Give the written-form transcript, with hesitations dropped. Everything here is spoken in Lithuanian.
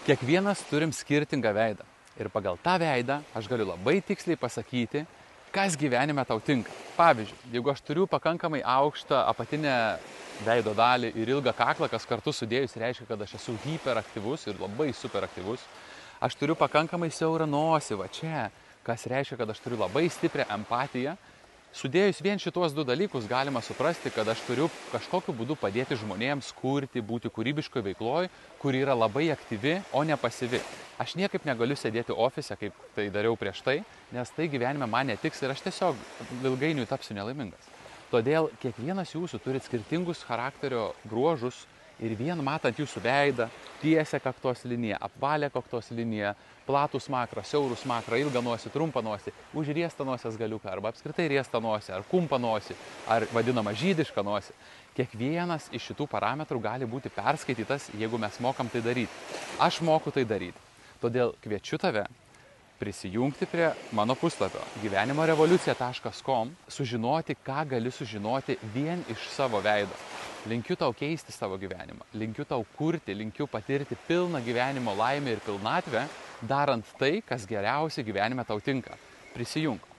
Kiekvienas turim skirtingą veidą. Ir pagal tą veidą aš galiu labai tiksliai pasakyti, kas gyvenime tau tinka. Pavyzdžiui, jeigu aš turiu pakankamai aukštą apatinę veido dalį ir ilgą kaklą, kas kartu sudėjus reiškia, kad aš esu hiperaktyvus ir labai superaktyvus. Aš turiu pakankamai siaurą nosį va čia, kas reiškia, kad aš turiu labai stiprią empatiją. Sudėjus vien šitos du dalykus galima suprasti, kad aš turiu kažkokiu būdu padėti žmonėms kurti, būti kūrybiškoje veikloje, kuri yra labai aktyvi, o ne pasyvi. Aš niekaip negaliu sėdėti ofise, kaip tai dariau prieš tai, nes tai gyvenime man netiks ir aš tiesiog ilgainiui tapsiu nelaimingas. Todėl kiekvienas jūsų turi skirtingus charakterio bruožus ir vien matant jūsų veidą, tiesią kaktos liniją, apvalę kaktos liniją, platų smakrą, siaurų smakrą, ilgą nosį, trumpą nosį, užriestą nosies galiuką arba apskritai riestą nosį, ar kumpą nosį, ar vadinamą žydišką nosį. Kiekvienas iš šitų parametrų gali būti perskaitytas, jeigu mes mokam tai daryti. Aš moku tai daryti. Todėl kviečiu tave prisijungti prie mano puslapio gyvenimorevoliucija.com, sužinoti, ką gali sužinoti vien iš savo veido. Linkiu tau keisti savo gyvenimą, linkiu tau kurti, linkiu patirti pilną gyvenimo laimę ir pilnatvę, darant tai, kas geriausiai gyvenime tau tinka. Prisijunk.